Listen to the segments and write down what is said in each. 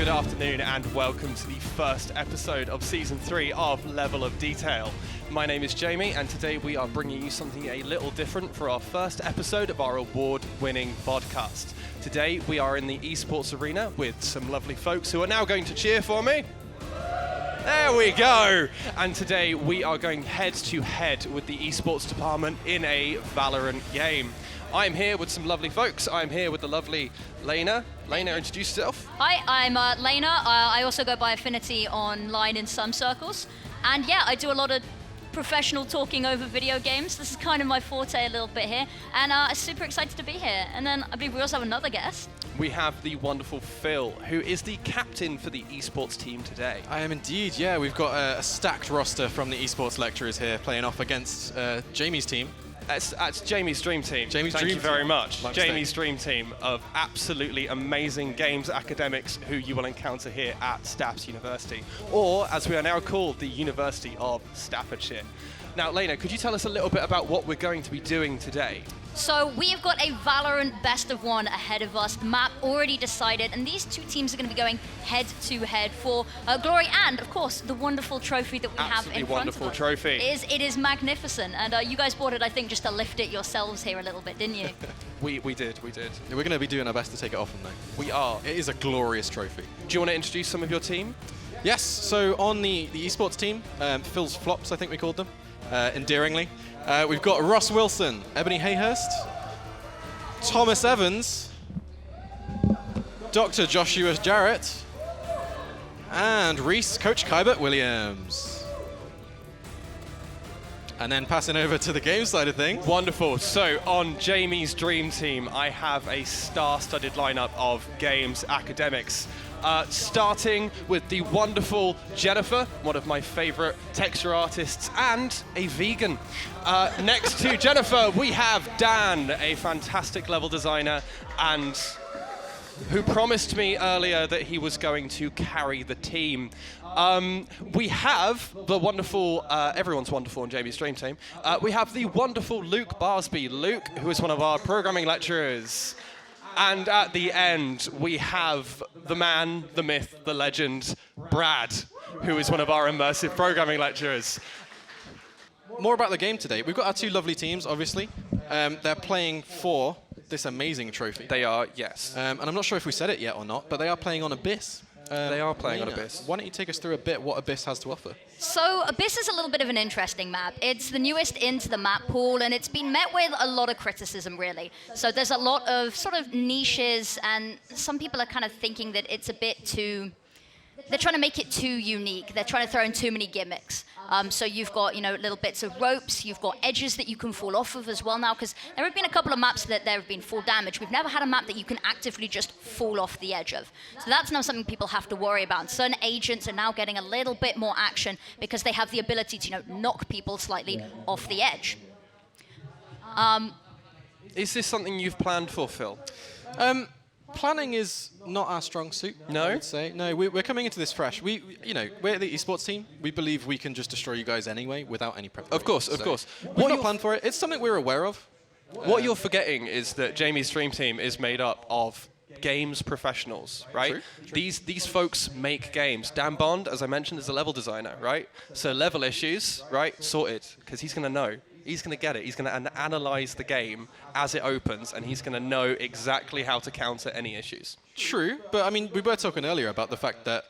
Good afternoon and welcome to the first episode of Season 3 of Level of Detail. My name is Jamie and today we are bringing you something a little different for our first episode of our award-winning podcast. Today we are in the Esports Arena with some lovely folks who are now going to cheer for me. There we go! And today we are going head-to-head with the esports department in a Valorant game. I'm here with some lovely folks. I'm here with the lovely Leyna. Leyna, introduce yourself. Hi, I'm Leyna. I also go by Affinity online in some circles. And yeah, I do a lot of professional talking over video games. This is kind of my forte a little bit here. And I'm super excited to be here. And then I believe we also have another guest. We have the wonderful Phil, who is the captain for the esports team today. I am indeed, yeah. We've got a stacked roster from the esports lecturers here playing off against Jamie's team. That's Jamie's dream team. Thank you very much. My Jamie's dream team of absolutely amazing games academics who you will encounter here at Staffs University, or as we are now called, the University of Staffordshire. Now, Leyna, could you tell us a little bit about what we're going to be doing today? So we've got a Valorant best of one ahead of us. The map already decided, and these two teams are going to be going head-to-head for glory and, of course, the wonderful trophy that we have in front of us. Wonderful trophy. It is magnificent, and you guys bought it, I think, just to lift it yourselves here a little bit, didn't you? We did. We're going to be doing our best to take it off them, though. We are. It is a glorious trophy. Do you want to introduce some of your team? Yes, so on the esports team, Phil's Flops, I think we called them, endearingly. We've got Ross Wilson, Ebony Hayhurst, Thomas Evans, Dr. Joshua Jarrett, and Coach Kybert Williams. And then passing over to the game side of things. Wonderful. So on Jamie's dream team, I have a star-studded lineup of games academics. Starting with the wonderful Jennifer, one of my favorite texture artists, and a vegan. Next to Jennifer, we have Dan, a fantastic level designer, and who promised me earlier that he was going to carry the team. We have the wonderful, everyone's wonderful on Jamie's dream team. We have the wonderful Luke Barsby. Luke, who is one of our programming lecturers. And at the end, we have the man, the myth, the legend, Brad, who is one of our immersive programming lecturers. More about the game today. We've got our two lovely teams, obviously. They're playing for this amazing trophy. They are, yes. And I'm not sure if we said it yet or not, but they are playing on Abyss. They are playing on Leyna, Abyss. Why don't you take us through a bit what Abyss has to offer? So Abyss is a little bit of an interesting map. It's the newest into the map pool, and it's been met with a lot of criticism, really. So there's a lot of sort of niches, and some people are kind of thinking that it's a bit too... They're trying to make it too unique. They're trying to throw in too many gimmicks. So you've got, little bits of ropes. You've got edges that you can fall off of as well now, because there have been a couple of maps that there have been full damage. We've never had a map that you can actively just fall off the edge of. So that's now something people have to worry about. And certain agents are now getting a little bit more action because they have the ability to, knock people slightly off the edge. Is this something you've planned for, Phil? Planning is not our strong suit. No? I would say. No, we're coming into this fresh. We're the esports team. We believe we can just destroy you guys anyway without any preparation. Of course. We've not planned for it. It's something we're aware of. What you're forgetting is that Jamie's dream team is made up of games professionals, right? True. These folks make games. Dan Bond, as I mentioned, is a level designer, right? So level issues, right? Sorted, because he's going to know. He's going to get it. He's going to analyze the game as it opens, and he's going to know exactly how to counter any issues. True, but I mean, we were talking earlier about the fact that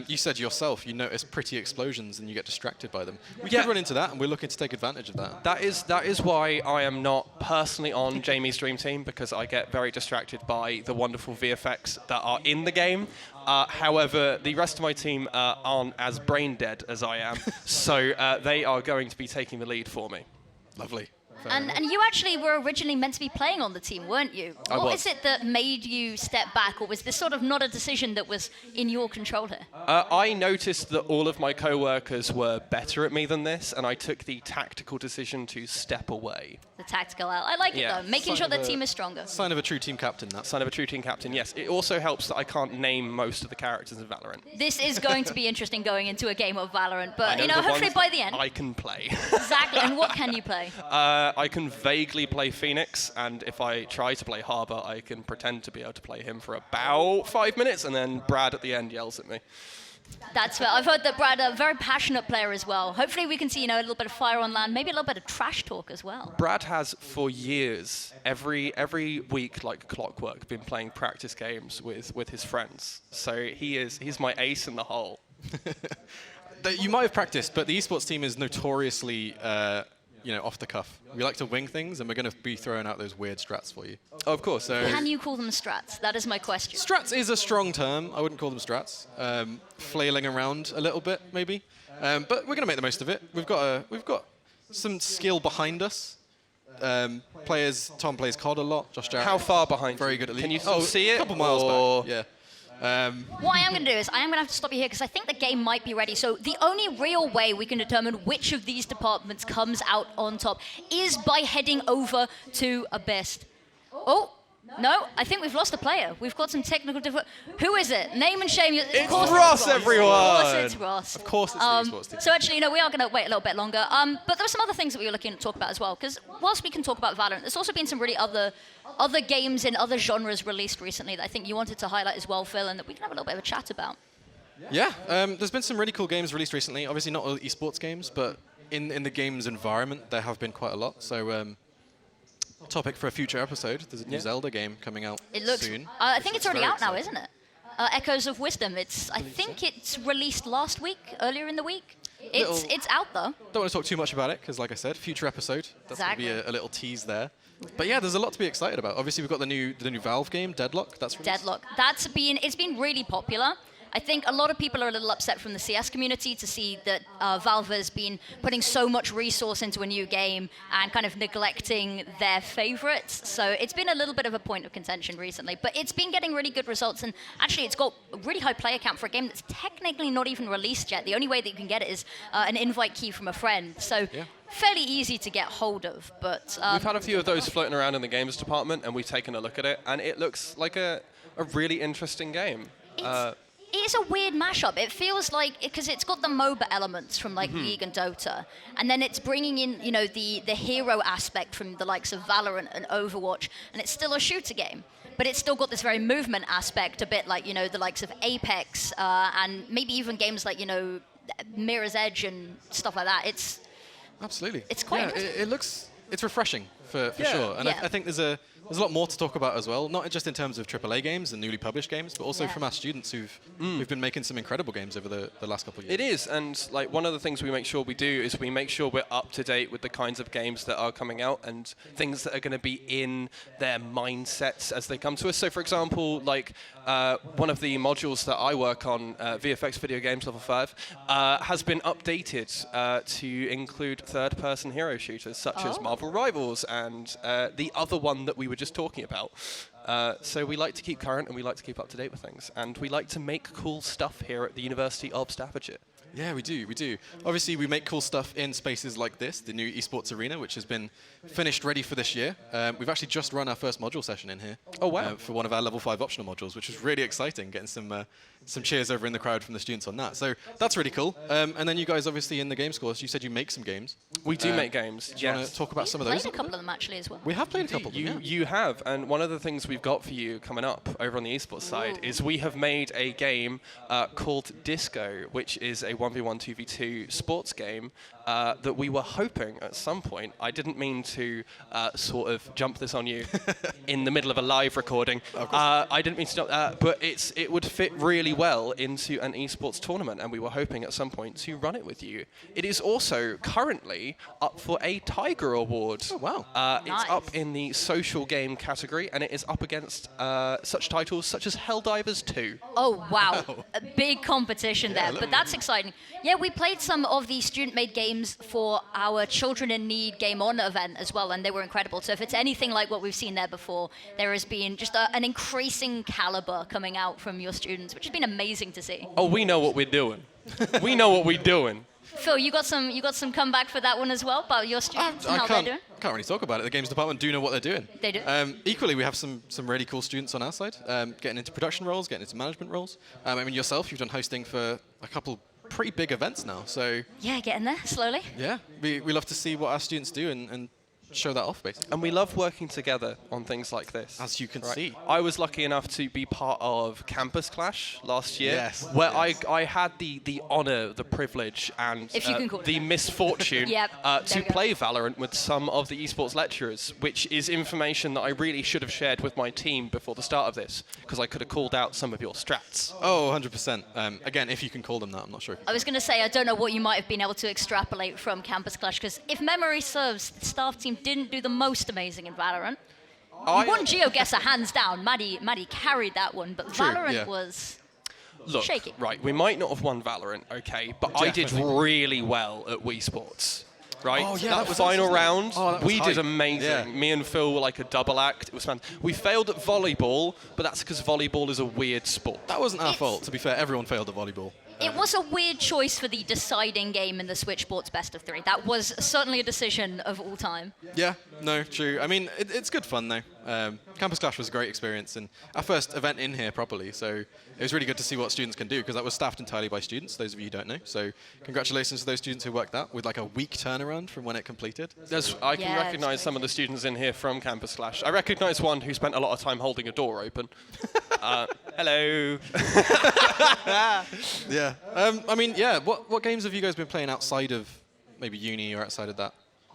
you said yourself you notice pretty explosions and you get distracted by them. We could run into that, and we're looking to take advantage of that. That is why I am not personally on Jamie's dream team, because I get very distracted by the wonderful VFX that are in the game. However, the rest of my team aren't as brain dead as I am, so they are going to be taking the lead for me. Lovely. And you actually were originally meant to be playing on the team, weren't you? What is it that made you step back, or was this sort of not a decision that was in your control here? I noticed that all of my co-workers were better at me than this, and I took the tactical decision to step away. The tactical out. I like it, though. Making sure the team is stronger. Sign of a true team captain, that. Sign of a true team captain, yes. It also helps that I can't name most of the characters in Valorant. This is going to be interesting going into a game of Valorant, but, hopefully by the end. I can play. Exactly. And what can you play? I can vaguely play Phoenix, and if I try to play Harbor, I can pretend to be able to play him for about 5 minutes, and then Brad at the end yells at me. That's fair. I've heard that Brad, a very passionate player as well. Hopefully we can see, a little bit of fire on land, maybe a little bit of trash talk as well. Brad has, for years, every week, like clockwork, been playing practice games with his friends. So he's my ace in the hole. You might have practiced, but the esports team is notoriously, off the cuff. We like to wing things, and we're going to be throwing out those weird strats for you. Oh, of course. So Can you call them strats? That is my question. Strats is a strong term. I wouldn't call them strats. Flailing around a little bit, maybe. But we're going to make the most of it. We've got some skill behind us. Tom plays COD a lot. Josh Jarrett. how far behind? Very good at lead. Can you see it? A couple miles or- back. Yeah. What I am going to do is I am going to have to stop you here because I think the game might be ready. So the only real way we can determine which of these departments comes out on top is by heading over to Abyss. Oh, no, I think we've lost a player. We've got some technical Who is it? Name and shame. It's Ross, everyone. Of course it's Ross. Of course it's the esports team. So actually, we are going to wait a little bit longer. But there are some other things that we were looking to talk about as well. Because whilst we can talk about Valorant, there's also been some really other games in other genres released recently that I think you wanted to highlight as well, Phil, and that we can have a little bit of a chat about. Yeah, there's been some really cool games released recently. Obviously not all esports games, but in the games environment, there have been quite a lot. So topic for a future episode. There's a new Zelda game coming out soon. I think it's already very out now, exciting. isn't it? Echoes of Wisdom. I think it's released last week, earlier in the week. It's out though. Don't want to talk too much about it because, like I said, future episode. That's Exactly. going to be a little tease there. But yeah, there's a lot to be excited about. Obviously, we've got the new Valve game, Deadlock. That's released. Deadlock. It's been really popular. I think a lot of people are a little upset from the CS community to see that Valve has been putting so much resource into a new game and kind of neglecting their favorites. So it's been a little bit of a point of contention recently, but it's been getting really good results. And actually, it's got a really high player count for a game that's technically not even released yet. The only way that you can get it is an invite key from a friend. So fairly easy to get hold of. But we've had a few of those floating around in the games department, and we've taken a look at it, and it looks like a really interesting game. It's a weird mashup. It feels like, because it's got the MOBA elements from like League and Dota, and then it's bringing in, the hero aspect from the likes of Valorant and Overwatch, and it's still a shooter game. But it's still got this very movement aspect, a bit like, the likes of Apex, and maybe even games like, Mirror's Edge and stuff like that. Absolutely. It's quite interesting. It's refreshing for sure. And I think there's a lot more to talk about as well, not just in terms of AAA games and newly published games, but also from our students who've been making some incredible games over the last couple of years. It is, and like one of the things we make sure we do is we make sure we're up to date with the kinds of games that are coming out and things that are going to be in their mindsets as they come to us. So for example, like one of the modules that I work on, VFX Video Games Level 5, has been updated to include third-person hero shooters such as Marvel Rivals and the other one that we were just talking about. So we like to keep current and we like to keep up to date with things. And we like to make cool stuff here at the University of Staffordshire. Yeah, we do. Obviously, we make cool stuff in spaces like this, the new Esports Arena, which has been finished ready for this year. We've actually just run our first module session in here. Oh, wow. For one of our level 5 optional modules, which was really exciting, getting some cheers over in the crowd from the students on that. So that's really cool. And then you guys, obviously, in the games course, you said you make some games. We do make games, Do you want to talk about some of those? Played a couple of them actually as well. We have played a couple of them, You have, and one of the things we've got for you coming up over on the esports side is we have made a game called Disco, which is a 1v1, 2v2 sports game that we were hoping at some point, I didn't mean to sort of jump this on you in the middle of a live recording, I didn't mean to, but it would fit really well into an esports tournament, and we were hoping at some point to run it with you. It is also currently up for a Tiger Award. Oh, wow. Nice. It's up in the social game category, and it is up against such titles such as Helldivers 2. Oh, wow. A big competition there, look. but that's exciting. Yeah, we played some of the student-made games for our Children in Need Game On event as well, and they were incredible. So if it's anything like what we've seen there before, there has been just an increasing caliber coming out from your students, which has been amazing to see. Oh, we know what we're doing. We know what we're doing. Phil, you got some comeback for that one as well about your students and how they're doing? Can't really talk about it. The games department do know what they're doing. They do. Equally, we have some really cool students on our side, getting into production roles, getting into management roles. I mean, yourself, you've done hosting for a couple pretty big events now. So yeah, getting there slowly. yeah, we love to see what our students do and show that off, basically. And we love working together on things like this. As you can see. I was lucky enough to be part of Campus Clash last year, Yes, where yes. I had the honor, the privilege, and If you can call it the that. misfortune Yep, to there we go. play Valorant with some of the esports lecturers, which is information that I really should have shared with my team before the start of this, because I could have called out some of your strats. Oh, 100%. Again, if you can call them that, I'm not sure. I was going to say, I don't know what you might have been able to extrapolate from Campus Clash, because if memory serves, the staff team didn't do the most amazing in Valorant. I- You won GeoGuessr hands down. Maddie carried that one, but True, Valorant yeah. was Look, shaky. right, we might not have won Valorant, okay, but I did Definitely. really well at Wii Sports. Right, Oh, yeah, that that was final us, wasn't it? round, Oh, that was we did hype. amazing. Yeah. Me and Phil were like a double act. It was fun. We failed at volleyball, but that's because volleyball is a weird sport. That wasn't our It's- fault, to be fair. Everyone failed at volleyball. It was a weird choice for the deciding game in the Switch Sports Best of 3. That was certainly a decision of all time. Yeah, no, true. I mean, it's good fun, though. Campus Clash was a great experience, and our first event in here properly, so it was really good to see what students can do, because that was staffed entirely by students, those of you who don't know. So congratulations to those students who worked that, with like a week turnaround from when it completed. I can Yeah, it's recognise some of the crazy. students in here from Campus Clash. I recognise one who spent a lot of time holding a door open. Hello. Yeah. I mean, yeah, what games have you guys been playing outside of maybe uni or outside of that?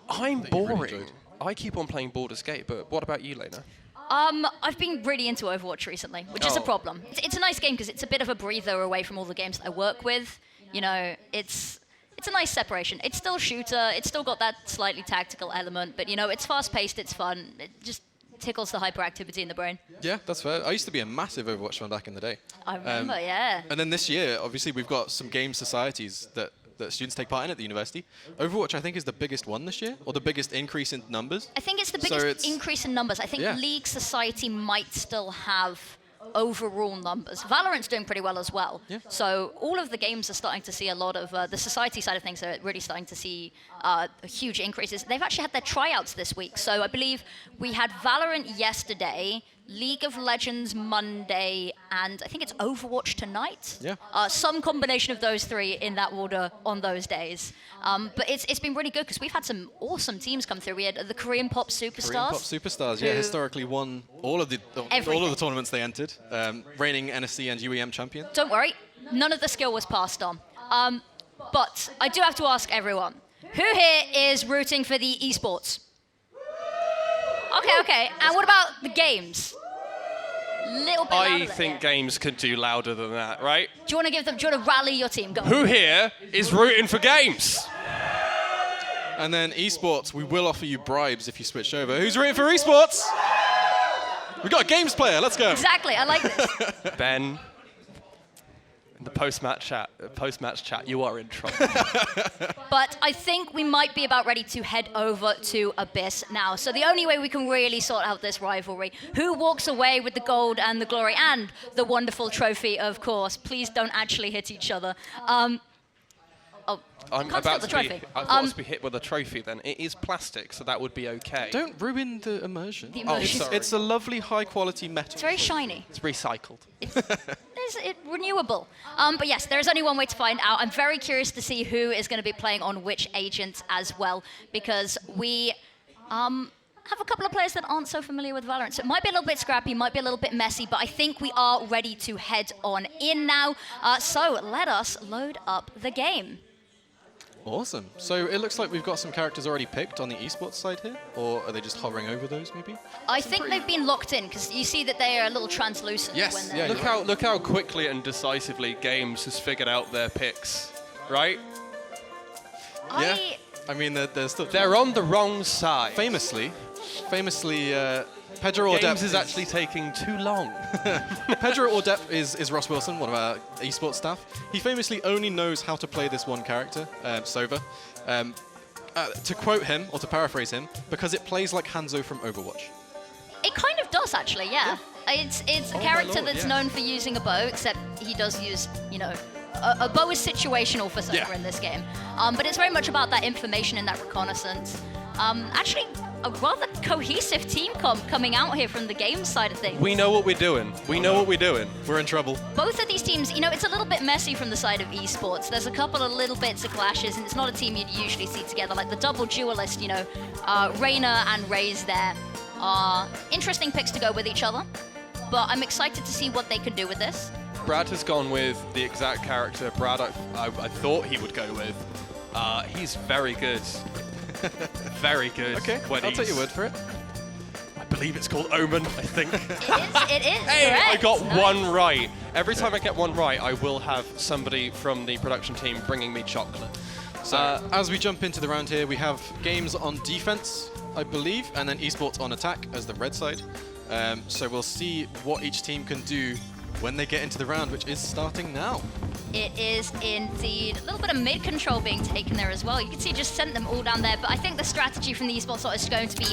I'm That you really boring. enjoyed. I keep on playing Baldur's Gate, but what about you, Leyna? I've been really into Overwatch recently, which is a Oh. problem. It's a nice game because it's a bit of a breather away from all the games that I work with. You know, it's a nice separation. It's still shooter. It's still got that slightly tactical element, but you know, it's fast-paced. It's fun. It just tickles the hyperactivity in the brain. Yeah, that's fair. I used to be a massive Overwatch fan back in the day. I remember, yeah. And then this year, obviously, we've got some game societies that students take part in at the university. Overwatch, I think, is the biggest one this year, or the biggest increase in numbers. I think it's the So biggest it's- increase in numbers. I think Yeah. League Society might still have overall numbers. Valorant's doing pretty well as well. Yeah. So all of the games are starting to see a lot of the society side of things are really starting to see huge increases. They've actually had their tryouts this week. So I believe we had Valorant yesterday, League of Legends Monday, and I think it's Overwatch tonight. Yeah. Some combination of those three in that order on those days. But it's been really good because we've had some awesome teams come through. We had the Korean Pop Superstars. Korean Pop Superstars, yeah, who- historically won all of the Everything. tournaments they entered, reigning NSC and UEM champion. Don't worry, none of the skill was passed on. But I do have to ask everyone, who here is rooting for the esports? Okay. And what about the games? Little bit louder I than think that. games could do louder than that, right? Do you want to give them? Do you want to rally your team? Go. Who here is rooting for games? And then esports, we will offer you bribes if you switch over. Who's rooting for esports? We got a games player. Let's go. Exactly. I like this. Ben, in the post-match chat, you are in trouble. But I think we might be about ready to head over to Abyss now. So the only way we can really sort out this rivalry, who walks away with the gold and the glory and the wonderful trophy, of course. Please don't actually hit each other. I'm Can't steal about the to be. trophy. I thought to be hit with a trophy. Then it is plastic, so that would be okay. Don't ruin the immersion. The immersion. sorry. It's a lovely, high-quality metal. It's very shiny. It's recycled. Is it renewable? But yes, there is only one way to find out. I'm very curious to see who is going to be playing on which agents as well, because we have a couple of players that aren't so familiar with Valorant. So it might be a little bit scrappy, might be a little bit messy, but I think we are ready to head on in now. So let us load up the game. Awesome. So it looks like we've got some characters already picked on the esports side here, or are they just hovering over those maybe? I think they've been locked in, because you see that they are a little translucent. Yes, when they're yeah. Look how quickly and decisively Games has figured out their picks, right? Yeah. I mean, they're still... They're on the wrong side. Famously, Pedro Ordep Games is actually taking too long. Pedro Ordep is Ross Wilson, one of our esports staff. He famously only knows how to play this one character, Sova. To quote him, or to paraphrase him, because it plays like Hanzo from Overwatch. It kind of does, actually, yeah. It's a character Lord, that's yeah. known for using a bow, except he does use, a bow is situational for Sofa in this game, but it's very much about that information and that reconnaissance. Actually, a rather cohesive team coming out here from the game side of things. We know what we're doing. We know what we're doing. We're in trouble. Both of these teams, you know, it's a little bit messy from the side of esports. There's a couple of little bits of clashes, and it's not a team you'd usually see together. Like the double duelist, you know, Leyna and Raze there are interesting picks to go with each other, but I'm excited to see what they can do with this. Brad has gone with the exact character Brad I thought he would go with. He's very good. Very good. Okay, I'll take your word for it. I believe it's called Omen, I think. It is. Hey, correct. I got Nice. one right. Every time I get one right, I will have somebody from the production team bringing me chocolate. So, as we jump into the round here, we have games on defense, I believe, and then esports on attack as the red side. So we'll see what each team can do when they get into the round, which is starting now. It is indeed. A little bit of mid-control being taken there as well. You can see just sent them all down there, but I think the strategy from the esports side is going to be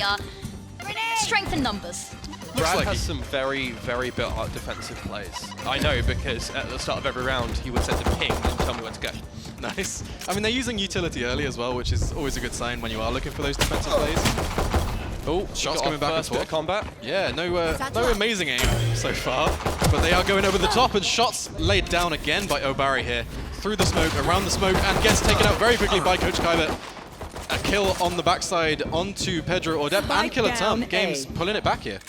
strength in numbers. Brad like has he- some very, very built-up defensive plays. I know, because at the start of every round, he would set a ping and tell me where to go. Nice. I mean, they're using utility early as well, which is always a good sign when you are looking for those defensive plays. Oh, shots coming back and first bit of forth. combat. Yeah, no amazing aim so far, but they are going over the top, and shots laid down again by Obari here. Through the smoke, around the smoke, and gets taken out very quickly by Coach Kybert. A kill on the backside onto Pedro Ordep and Killer Tom. Games pulling it back here.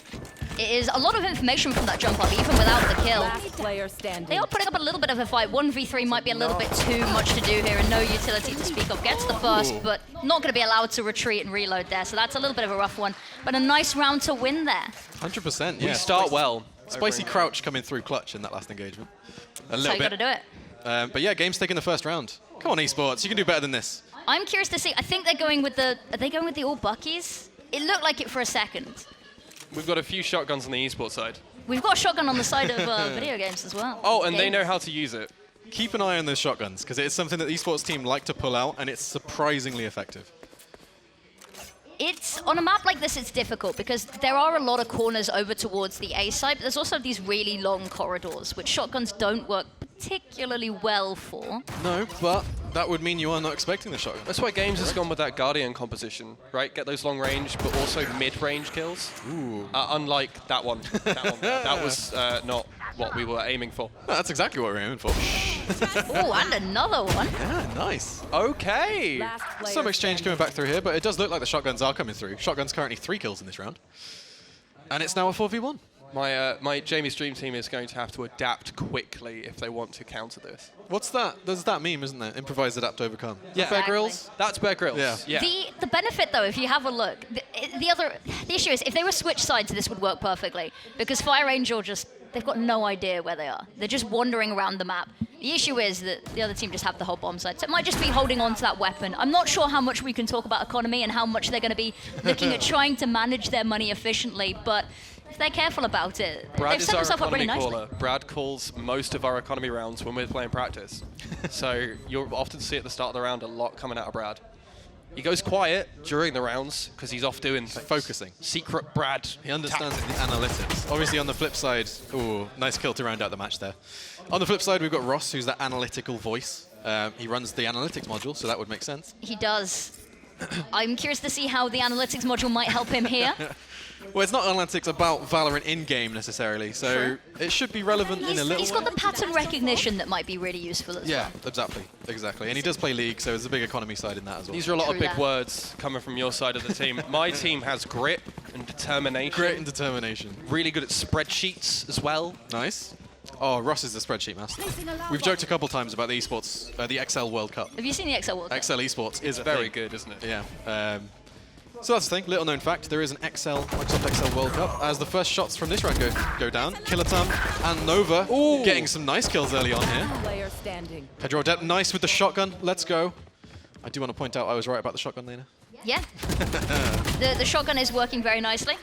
It is a lot of information from that jump up, even without the kill. Last player standing. They are putting up a little bit of a fight. 1v3 might be a little bit too much to do here, and no utility to speak of. Gets the first, but not going to be allowed to retreat and reload there, so that's a little bit of a rough one. But a nice round to win there. 100%, yeah. We start well. Spicy crouch coming through clutch in that last engagement. A That's little how you got bit. to do it. But yeah, game's taking the first round. Come on, esports, you can do better than this. I'm curious to see. I think they're going with the. Are they going with the all buckies? It looked like it for a second. We've got a few shotguns on the esports side. We've got a shotgun on the side of video games as well. Oh, and they Games. know how to use it. Keep an eye on those shotguns, because it's something that the esports team like to pull out, and it's surprisingly effective. It's on a map like this, it's difficult because there are a lot of corners over towards the A side, but there's also these really long corridors, which shotguns don't work particularly well for. No, but that would mean you are not expecting the shotgun. That's why Games has gone with that Guardian composition, right? Get those long range, but also mid-range kills. Ooh. Unlike that one. That was not what we were aiming for. No, that's exactly what we're aiming for. Oh, and another one. Yeah, nice. Okay. Last player Some exchange standing. coming back through here, but it does look like the shotguns are coming through. Shotgun's currently 3 kills in this round. And it's now a 4v1. My Jamie's Dream team is going to have to adapt quickly if they want to counter this. What's that? There's that meme, isn't there? Improvise, adapt, overcome. Yeah. Bear Exactly. Grylls? That's Bear Grylls. Yeah. The benefit though, if you have a look, the issue is if they were switched sides, this would work perfectly because Fire Angel they've got no idea where they are. They're just wandering around the map. The issue is that the other team just have the whole bomb side, so it might just be holding on to that weapon. I'm not sure how much we can talk about economy and how much they're going to be looking at trying to manage their money efficiently, but if they're careful about it, Brad they've is set our themselves up really economy nicely. caller. Brad calls most of our economy rounds when we're playing practice. So you'll often see at the start of the round a lot coming out of Brad. He goes quiet during the rounds because he's off doing things. Focusing. Secret Brad. He understands tactics. the analytics. Obviously, on the flip side, ooh, nice kill to round out the match there. On the flip side, we've got Ross, who's that analytical voice. He runs the analytics module, so that would make sense. He does. I'm curious to see how the analytics module might help him here. Well, it's not analytics about Valorant in-game necessarily, so Sure. it should be relevant in a little He's got the pattern recognition that might be really useful as Yeah, well. exactly. And he does play League, so there's a big economy side in that as well. These are a lot of True big that. words coming from your side of the team. My team has grit and determination. Grit and determination. Really good at spreadsheets as well. Nice. Oh, Ross is the spreadsheet master. We've joked a couple times about the esports, the XL World Cup. Have you seen the XL World Cup? XL esports is a Very thing. good, isn't it? Yeah. So that's the thing. Little known fact: there is an Microsoft XL World Cup. As the first shots from this round go down, Killatam and Nova getting some nice kills early on here. Player standing. Pedro Depp, nice with the shotgun. Let's go. I do want to point out I was right about the shotgun, Leyna. Yeah. the shotgun is working very nicely.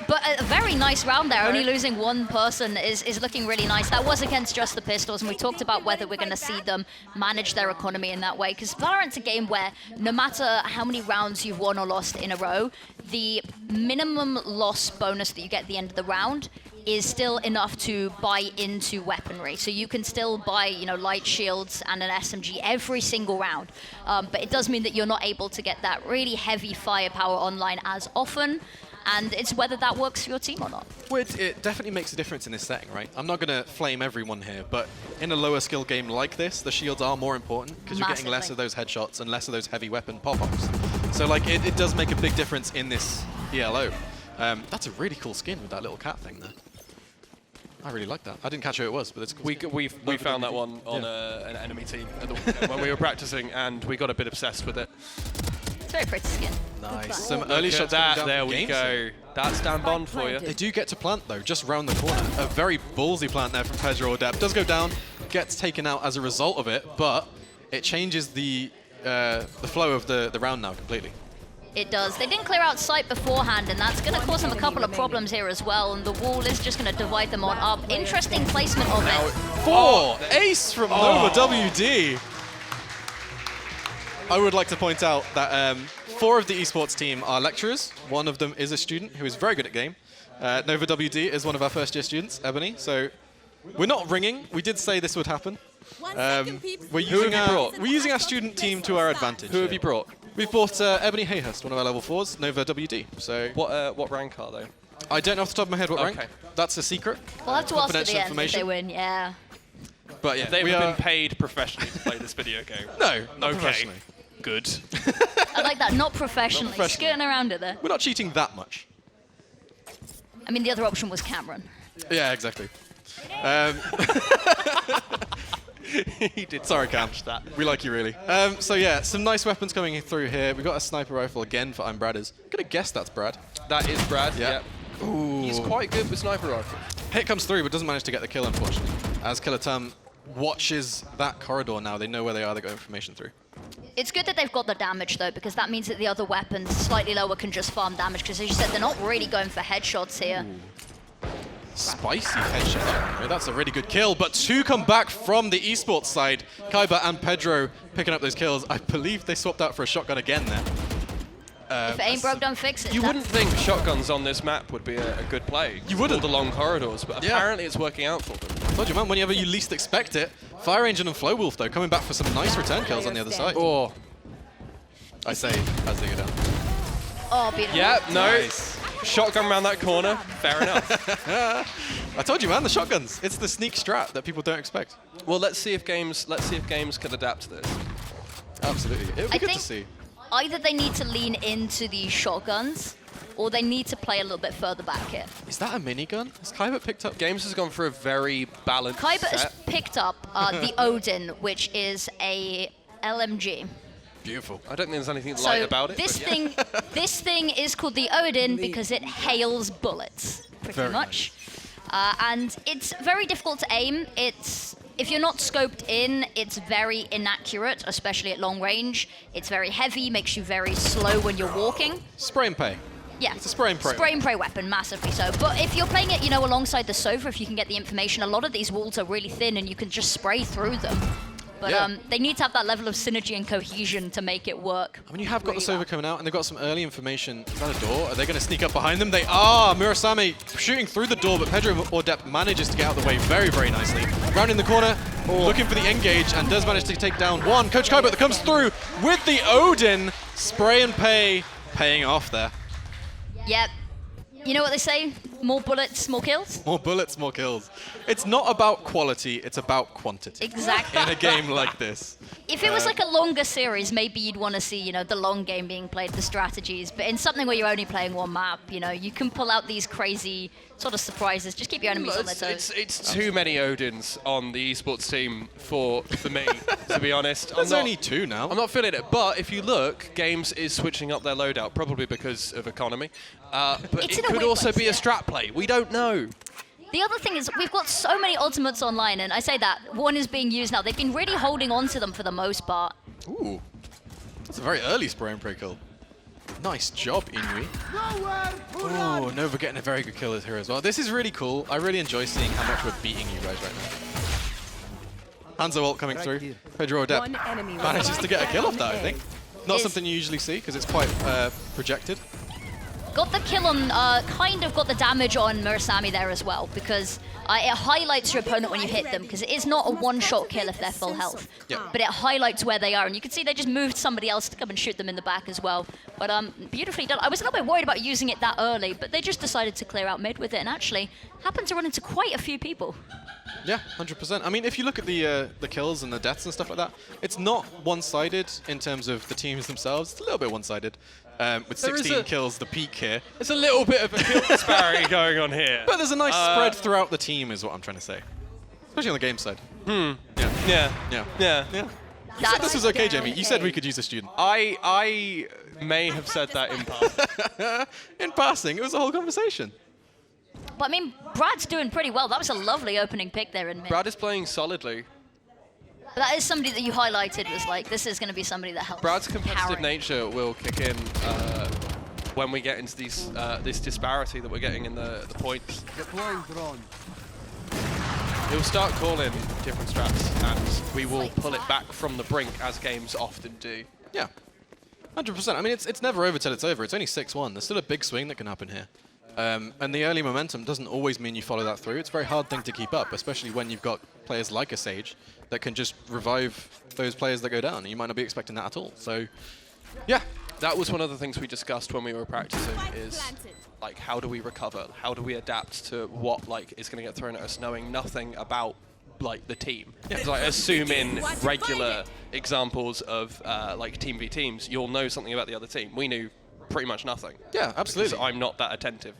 But a very nice round there. Only losing one person is looking really nice. That was against just the pistols, and we talked about whether we're going to see them manage their economy in that way. Because Valorant's a game where no matter how many rounds you've won or lost in a row, the minimum loss bonus that you get at the end of the round is still enough to buy into weaponry. So you can still buy, light shields and an SMG every single round. But it does mean that you're not able to get that really heavy firepower online as often. And it's whether that works for your team or not. Well, it definitely makes a difference in this setting, right? I'm not going to flame everyone here, but in a lower skill game like this, the shields are more important because you're getting less of those headshots and less of those heavy weapon pop-ups. So like it does make a big difference in this ELO. That's a really cool skin with that little cat thing there. I really like that. I didn't catch who it was, but it's cool. We found that one on an enemy team at the weekend when we were practicing, and we got a bit obsessed with it. It's very pretty skin. Nice. Some early shots. There we go. That's Dan Bond for you. They do get to plant though, just round the corner. A very ballsy plant there from Pedro Adept. Does go down, gets taken out as a result of it, but it changes the flow of the round now completely. It does. They didn't clear out sight beforehand, and that's going to cause them a couple of problems here as well, and the wall is just going to divide them on up. Interesting placement of it. 4! Ace from Nova WD! I would like to point out that 4 of the esports team are lecturers. One of them is a student who is very good at game. Nova WD is one of our first-year students, Ebony, so we're not ringing. We did say this would happen. We're using our student team to our advantage. Who have you brought? We've brought Ebony Hayhurst, one of our level 4s, Nova WD. So What rank are they? I don't know off the top of my head what rank. That's a secret. We'll have to ask at the end if they win, yeah. But yeah, they've been paid professionally to play this video game. No, not professionally. Good. I like that, not professionally. Skirting around it there. We're not cheating that much. I mean, the other option was Cameron. Yeah, exactly. He did. Sorry, Cam. We like you, really. So yeah, some nice weapons coming through here. We've got a sniper rifle again for I'm Bradders. I'm going to guess that's Brad. That is Brad, yeah. Ooh. He's quite good with sniper rifle. Hit comes through, but doesn't manage to get the kill, unfortunately. As Killer Tam watches that corridor now, they know where they are, they got information through. It's good that they've got the damage, though, because that means that the other weapons, slightly lower, can just farm damage, because as you said, they're not really going for headshots here. Ooh. Spicy headshot. That's a really good kill, but 2 come back from the esports side. Kaiba and Pedro picking up those kills. I believe they swapped out for a shotgun again there. If it ain't broke, don't fix it. You wouldn't think shotguns on this map would be a good play. You wouldn't. All the long corridors, but apparently it's working out for them. I told you, man, whenever you least expect it. Fire Angel and Flow Wolf, though, coming back for some nice return kills on the other side. Oh. I say as they go down. Oh, beautiful. Yeah, no. Nice. Shotgun around that corner. Fair enough. I told you, man, the shotguns. It's the sneak strat that people don't expect. Well, let's see if games can adapt to this. Absolutely. It would be good to see. Either they need to lean into the shotguns, or they need to play a little bit further back here. Is that a minigun? Has Kaiba picked up? Games has gone for a very balanced Kaiba set. has picked up the Odin, which is a LMG. Beautiful. I don't think there's anything light about it. This thing is called the Odin because it hails bullets, pretty much. Nice. And it's very difficult to aim. If you're not scoped in, it's very inaccurate, especially at long range. It's very heavy, makes you very slow when you're walking. Spray and pray. Yeah. It's a spray and pray. Spray and pray weapon, massively so. But if you're playing it, alongside the Sova, if you can get the information, a lot of these walls are really thin and you can just spray through them. But they need to have that level of synergy and cohesion to make it work. I mean, you have got the Sova coming out, and they've got some early information. Is that a door? Are they going to sneak up behind them? They are! Murasame shooting through the door, but Pedro Adept manages to get out of the way very, very nicely. Round in the corner, looking for the engage, and does manage to take down one. Coach Kaiba that comes through with the Odin. Spray and paying off there. Yep. You know what they say? More bullets, more kills? More bullets, more kills. It's not about quality, it's about quantity. Exactly. In a game like this. If it was like a longer series, maybe you'd want to see, the long game being played, the strategies. But in something where you're only playing one map, you can pull out these crazy sort of surprises. Just keep your enemies on their toes. It's too many Odins on the esports team for me, to be honest. There's only 2 now. I'm not feeling it. But if you look, Games is switching up their loadout, probably because of economy. But it could also be a strat play. We don't know. The other thing is we've got so many ultimates online, and I say that one is being used now. They've been really holding on to them for the most part. Ooh, that's a very early spray and pray kill. Nice job, Inui. Oh, Nova getting a very good kill here as well. This is really cool. I really enjoy seeing how much we're beating you guys right now. Hanzo ult coming through. Pedro Adept manages to get a kill off that, I think. Not something you usually see because it's quite projected. Got the kill on, kind of got the damage on Murasami there as well, because it highlights your opponent when you hit them, because it is not a one-shot kill if they're full health. Yeah. But it highlights where they are, and you can see they just moved somebody else to come and shoot them in the back as well. But beautifully done. I was a little bit worried about using it that early, but they just decided to clear out mid with it, and actually happened to run into quite a few people. Yeah, 100%. I mean, if you look at the kills and the deaths and stuff like that, it's not one-sided in terms of the teams themselves. It's a little bit one-sided. With 16 kills, the peak here. There's a little bit of a kill disparity going on here. But there's a nice spread throughout the team is what I'm trying to say. Especially on the game side. Yeah. You said this was okay, Jamie. You said we could use a student. I may have said that in passing. In passing, it was a whole conversation. But I mean, Brad's doing pretty well. That was a lovely opening pick there in mid. Brad is playing solidly. But that is somebody that you highlighted, was like, this is going to be somebody that helps. Brad's competitive carry. nature will kick in when we get into these this disparity that we're getting in the points. He'll start calling different strats, and we will pull it back from the brink, as games often do. Yeah, 100%. I mean, it's never over till it's over. It's only 6-1. There's still a big swing that can happen here. And the early momentum doesn't always mean you follow that through. It's a very hard thing to keep up, especially when you've got players like a Sage that can just revive those players that go down. You might not be expecting that at all. So, yeah. That was one of the things we discussed when we were practicing, is like, how do we recover? How do we adapt to what like is going to get thrown at us, knowing nothing about like the team? Yeah. Like, assume in regular examples of like team v teams, you'll know something about the other team. We knew pretty much nothing. Yeah, absolutely. Because I'm not that attentive.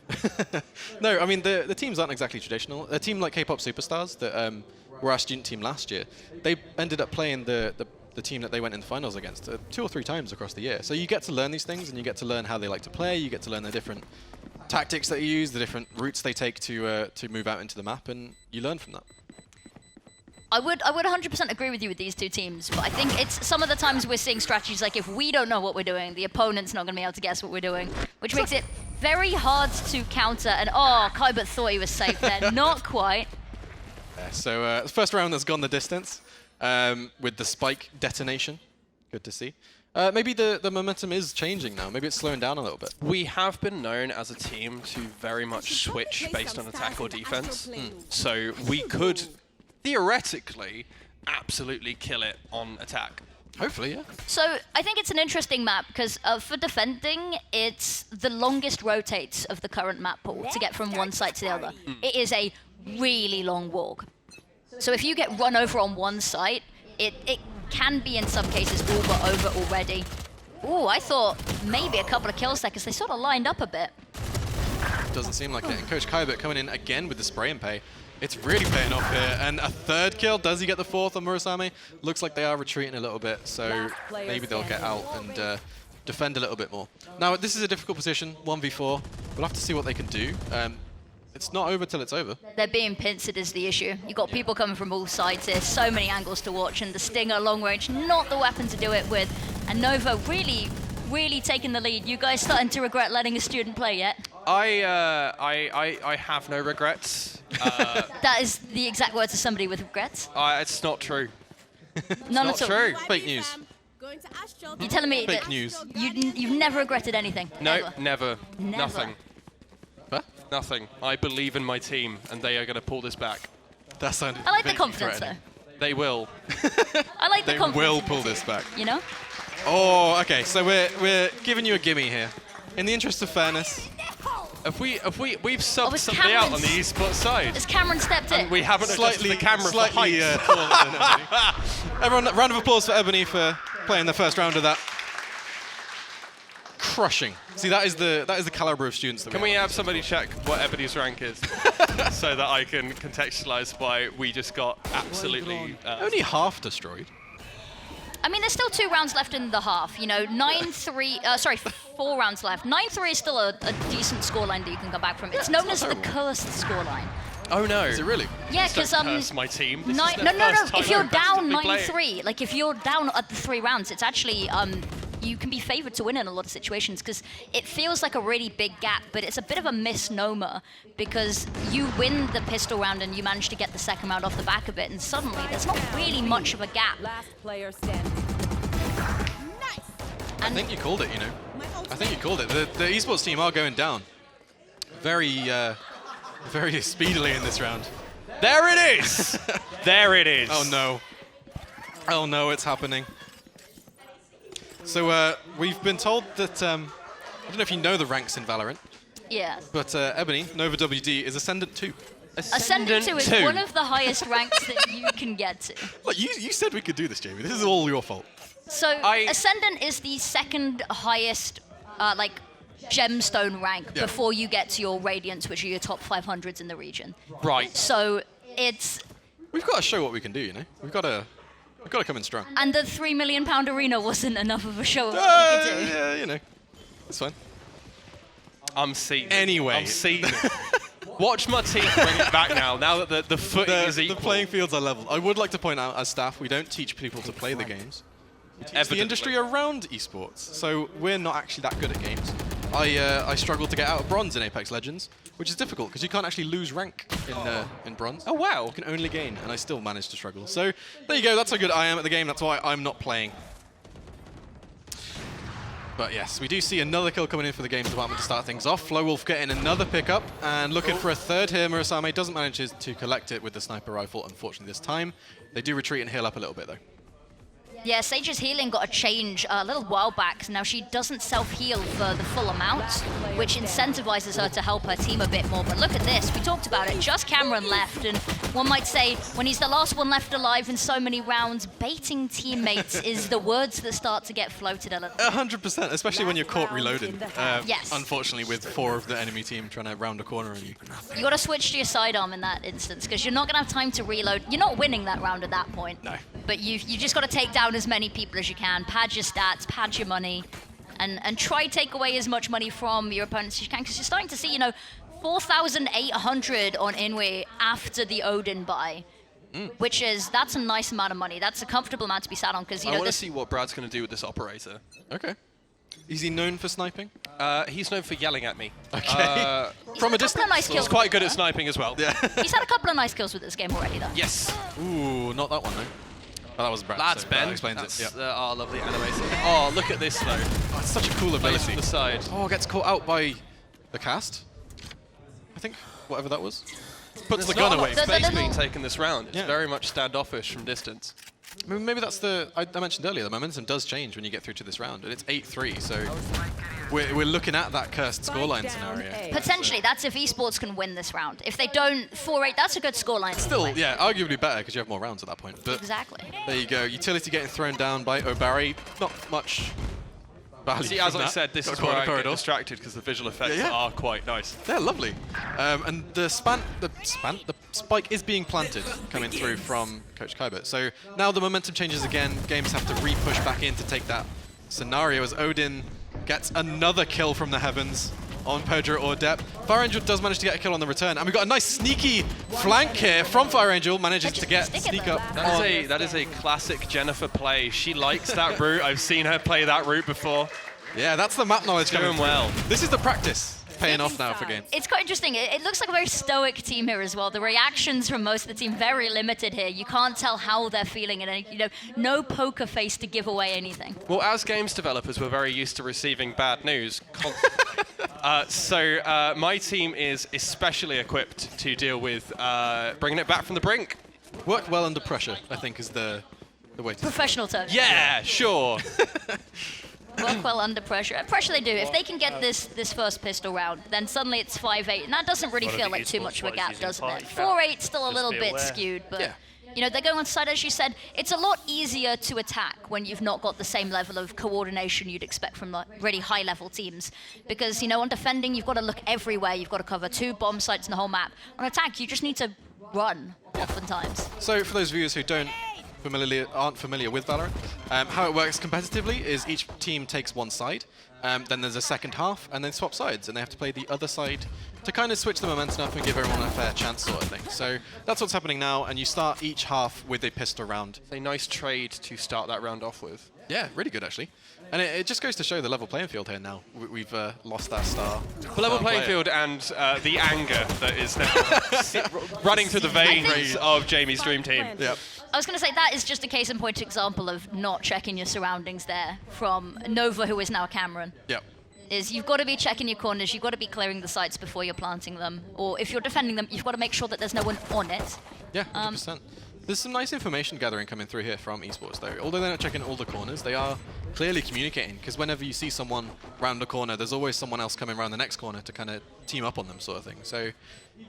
No, I mean, the teams aren't exactly traditional. A team like K-pop Superstars that were our student team last year, they ended up playing the team that they went in the finals against 2 or 3 times across the year. So you get to learn these things, and you get to learn how they like to play. You get to learn the different tactics that you use, the different routes they take to move out into the map, and you learn from that. I would 100% agree with you with these two teams, but I think it's some of the times we're seeing strategies like, if we don't know what we're doing, the opponent's not going to be able to guess what we're doing, which makes it very hard to counter. And oh, Kaibut thought he was safe there. Not quite. Yeah, so the first round has gone the distance with the spike detonation. Good to see. Maybe the momentum is changing now. Maybe it's slowing down a little bit. We have been known as a team to very much switch based on attack or defense. So we could theoretically absolutely kill it on attack. Hopefully, yeah. So I think it's an interesting map, because for defending, it's the longest rotates of the current map pool to get from one side to the other. It is a really long walk. So if you get run over on one site, it can be in some cases all but over already. Ooh, I thought maybe a couple of kills there, because they sort of lined up a bit. Doesn't seem like it. And Coach Kaibut coming in again with the spray and pay. It's really paying off here. And a third kill. Does he get the 4th on Murasami? Looks like they are retreating a little bit, so maybe they'll get out and defend a little bit more. Now, this is a difficult position, 1v4. We'll have to see what they can do. It's not over till it's over. They're being pincered is the issue. You've got people coming from all sides here, so many angles to watch, and the Stinger long range, not the weapon to do it with. And Nova really taking the lead. You guys starting to regret letting a student play yet? I have no regrets. That is the exact words of somebody with regrets. It's not true. None Not at all. true. Fake news. You're telling me Fake that news. you've never regretted anything? No, Ever? never. Never. Nothing. What? Nothing. I believe in my team, and they are going to pull this back. That sounded I like the vaguely confidence threatening. They will. though. I like the They confidence. will in pull team, this back. You know? Oh, okay. So we're giving you a gimme here. In the interest of fairness. We've subbed Oh, it's somebody out on the Cameron's- esports side. Has Cameron stepped in? And we haven't adjusted the camera for slightly height. taller than Ebony. Everyone, round of applause for Ebony for playing the first round of that. Crushing. See, that is the caliber of students that Can we have somebody check what Ebony's rank is, so that I can contextualize why we just got absolutely... Only half destroyed. I mean, there's still 2 rounds left in the half. You know, 9-3. 4 rounds left. 9-3 is still a decent scoreline that you can come back from. It's known as the cursed scoreline. Oh no. Is it really? Yeah, Don't because curse my team. This is No. their first time If you're down competitively playing. 9-3, like if you're down at the 3 rounds, it's actually you can be favored to win in a lot of situations, because it feels like a really big gap, but it's a bit of a misnomer, because you win the pistol round and you manage to get the second round off the back of it, and suddenly there's not really much of a gap. Last player standing. Nice. I think you called it, you know. I think you called it. The esports team are going down very speedily in this round. There it is! There it is. Oh no. Oh no, it's happening. So we've been told that, I don't know if you know the ranks in Valorant, Yeah. but Ebony, Nova WD, is Ascendant 2. Ascendant 2 is one of the highest ranks that you can get to. Look, you said we could do this, Jamie. This is all your fault. So Ascendant is the second highest, gemstone rank before you get to your Radiants, which are your top 500s in the region. Right. So it's... We've got to show what we can do, you know? We've got to come in strong. And the £3 million arena wasn't enough of a show of what we could do. Yeah, you know. It's fine. I'm seeing. Anyway. I'm seeing. Watch my team bring it back now that the footing is equal. The playing fields are level. I would like to point out, as staff, we don't teach people to play the games. We teach the industry around esports. So we're not actually that good at games. I struggled to get out of bronze in Apex Legends, which is difficult because you can't actually lose rank in bronze. Oh wow! You can only gain, and I still managed to struggle. So there you go. That's how good I am at the game. That's why I'm not playing. But yes, we do see another kill coming in for the games department to start things off. Flowwolf getting another pickup and looking for a third here. Murasame doesn't manage to collect it with the sniper rifle, unfortunately, this time. They do retreat and heal up a little bit, though. Yeah, Sage's healing got a change a little while back. Now she doesn't self-heal for the full amount, which incentivizes her to help her team a bit more. But look at this, we talked about it, just Cameron left, and one might say, when he's the last one left alive in so many rounds, baiting teammates is the words that start to get floated a little. 100%, especially when you're caught reloaded. Yes. Unfortunately, with 4 of the enemy team trying to round a corner on you. You got to switch to your sidearm in that instance, because you're not going to have time to reload. You're not winning that round at that point. No. But you just got to take down as many people as you can, pad your stats, pad your money, and try take away as much money from your opponents as you can, because you're starting to see, you know, 4,800 on Inway after the Odin buy, that's a nice amount of money. That's a comfortable amount to be sat on, because, you know, I want to see what Brad's going to do with this operator. Okay. Is he known for sniping? He's known for yelling at me. Okay. From a distance? Nice He's quite good at sniping as well. Yeah. He's had a couple of nice kills with this game already, though. Yes. Ooh, not that one, though. Oh, that was Brad. That's so Ben. That explains That's, it. Yeah. our lovely animation. Oh, look at this, though. Oh, it's such a cool Plays ability. from the side. Oh, gets caught out by the cast. I think, whatever that was. Puts the gun away. There's not a lot of space being taken this round. It's Yeah. very much standoffish from distance. I mean, maybe that's I mentioned earlier, the momentum does change when you get through to this round, and it's 8-3, so we're looking at that cursed scoreline scenario. Potentially, that's if esports can win this round. If they don't, 4-8, that's a good scoreline. Still, yeah, arguably better because you have more rounds at that point. But Exactly. there you go. Utility getting thrown down by O'Barry. Not much value. See, as from I that. said, this Got is caught where in I the get corridor. distracted because the visual effects Yeah. are quite nice. They're lovely. And the spike is being planted coming through from Coach Kybert. So now the momentum changes again. Games have to re-push back in to take that scenario as Odin gets another kill from the heavens on Pedro or Depp. Fire Angel does manage to get a kill on the return, and we've got a nice sneaky flank here from Fire Angel, manages to get sneak up. That is a classic Jennifer play. She likes that route. I've seen her play that route before. Yeah, that's the map knowledge coming Doing through. well. This is the practice paying off now for games. It's quite interesting. It looks like a very stoic team here as well. The reactions from most of the team very limited here. You can't tell how they're feeling, and you know, no poker face to give away anything. Well, as games developers, we're very used to receiving bad news. So my team is especially equipped to deal with bringing it back from the brink. Work well under pressure, I think, is the way to. Professional terms. Yeah, sure. Work well under pressure. Pressure they do. If they can get this first pistol round, then suddenly it's 5-8, and that doesn't really feel like too much of a gap, doesn't it? 4-8 still a little bit skewed, but Yeah. you know, they're going on side, as you said. It's a lot easier to attack when you've not got the same level of coordination you'd expect from like really high-level teams, because you know, on defending you've got to look everywhere. You've got to cover 2 bomb sites in the whole map. On attack, you just need to run oftentimes. So for those viewers who aren't familiar with Valorant, how it works competitively is each team takes one side, then there's a second half, and then swap sides, and they have to play the other side to kind of switch the momentum up and give everyone a fair chance sort of thing. So that's what's happening now, and you start each half with a pistol round. A nice trade to start that round off with. Yeah, really good actually. And it just goes to show the level playing field here now. We've lost our star. The level playing field and the anger that is now running through the veins of Jamie's dream team. Yep. I was going to say that is just a case in point example of not checking your surroundings there from Nova, who is now Cameron. Yep. is you've got to be checking your corners, you've got to be clearing the sites before you're planting them. Or if you're defending them, you've got to make sure that there's no one on it. Yeah, 100%. There's some nice information gathering coming through here from Esports, though. Although they're not checking all the corners, they are clearly communicating, because whenever you see someone round a corner, there's always someone else coming around the next corner to kind of team up on them, sort of thing. So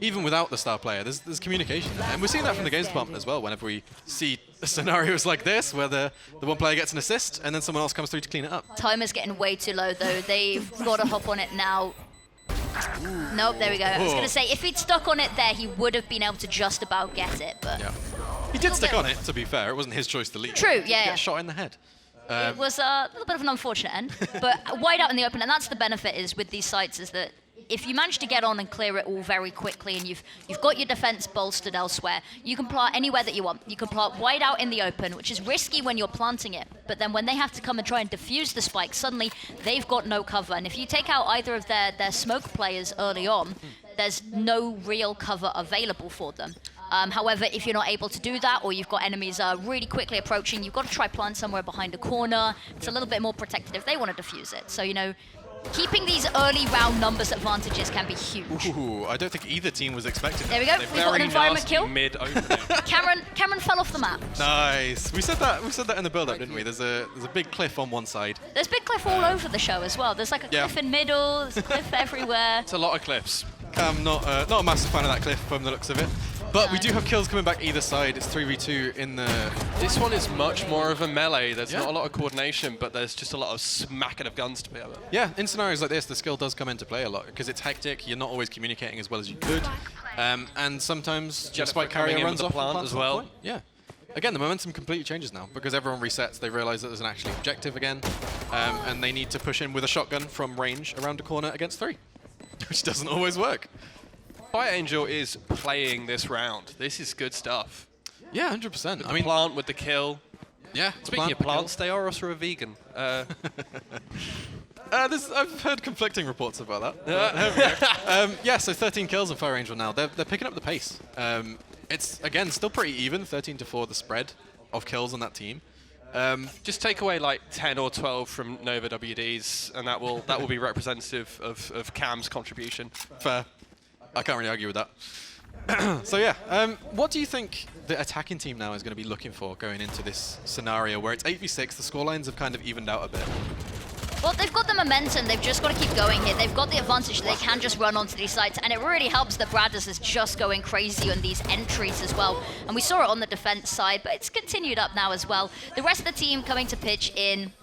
even without the star player, there's communication there. And we're seeing that from the games department as well, whenever we see scenarios like this, where the one player gets an assist, and then someone else comes through to clean it up. Timer's getting way too low, though. They've got to hop on it now. Nope, there we go. I was going to say, if he'd stuck on it there, he would have been able to just about get it, but... Yeah. He did stick on it, to be fair. It wasn't his choice to leave. True, He yeah. got shot in the head. It was a little bit of an unfortunate end, but wide out in the open, and that's the benefit is with these sites is that if you manage to get on and clear it all very quickly, and you've got your defense bolstered elsewhere, you can plant anywhere that you want. You can plant wide out in the open, which is risky when you're planting it, but then when they have to come and try and defuse the spike, suddenly they've got no cover, and if you take out either of their smoke players early on, there's no real cover available for them. However, if you're not able to do that, or you've got enemies really quickly approaching, you've got to try plant somewhere behind a corner. It's a little bit more protected if they want to defuse it. So, you know, keeping these early round numbers advantages can be huge. Ooh, I don't think either team was expecting that. There we go. We've got an environment kill. Mid-opening. Cameron fell off the map. Nice. We said that in the build-up, didn't we? There's a big cliff on one side. There's big cliff all over the show as well. There's like a cliff in middle. There's a cliff everywhere. It's a lot of cliffs. I'm not a massive fan of that cliff from the looks of it. But we do have kills coming back either side. It's 3v2 in the... This one is much more of a melee. There's not a lot of coordination, but there's just a lot of smacking of guns to be able to... Yeah, in scenarios like this, the skill does come into play a lot, because it's hectic. You're not always communicating as well as you could. And sometimes your spike carrier runs off plant as well. Yeah. Again, the momentum completely changes now, because everyone resets. They realize that there's an actual objective again, and they need to push in with a shotgun from range around a corner against 3, which doesn't always work. Fire Angel is playing this round. This is good stuff. Yeah, 100%. I mean, plant with the kill. Yeah. Speaking of plants, they are also a vegan. I've heard conflicting reports about that. Yeah, so 13 kills on Fire Angel now. They're picking up the pace. It's, again, still pretty even, 13-4 the spread of kills on that team. Just take away like 10 or 12 from Nova WDs, and that will be representative of Cam's contribution. Fair. I can't really argue with that. So yeah, what do you think the attacking team now is going to be looking for going into this scenario where it's 8v6, the scorelines have kind of evened out a bit? Well, they've got the momentum. They've just got to keep going here. They've got the advantage. They can just run onto these sites, and it really helps that Bradders is just going crazy on these entries as well. And we saw it on the defense side, but it's continued up now as well. The rest of the team coming to pitch in.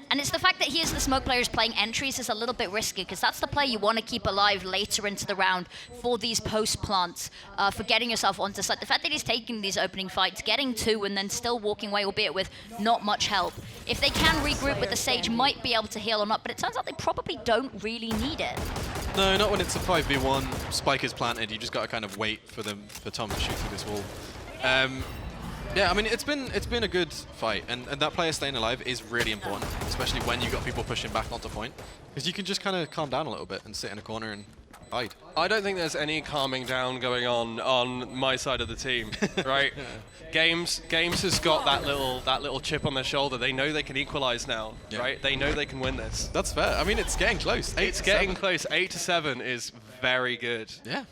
And it's the fact that he is the smoke players playing entries is a little bit risky, because that's the play you want to keep alive later into the round for these post plants, for getting yourself onto site. The fact that he's taking these opening fights, getting 2 and then still walking away, albeit with not much help. If they can regroup with the Sage, might be able to heal or not, but it turns out they probably don't really need it. No, not when it's a 5v1, spike is planted, you just got to kind of wait for Tom to shoot through this wall. Yeah, I mean, it's been a good fight, and that player staying alive is really important, especially when you've got people pushing back onto point, because you can just kind of calm down a little bit and sit in a corner and hide. I don't think there's any calming down going on my side of the team, right? Games has got that little chip on their shoulder. They know they can equalize now, right? They know they can win this. That's fair. I mean, it's getting close. It's getting close. 8-7 is very good. Yeah.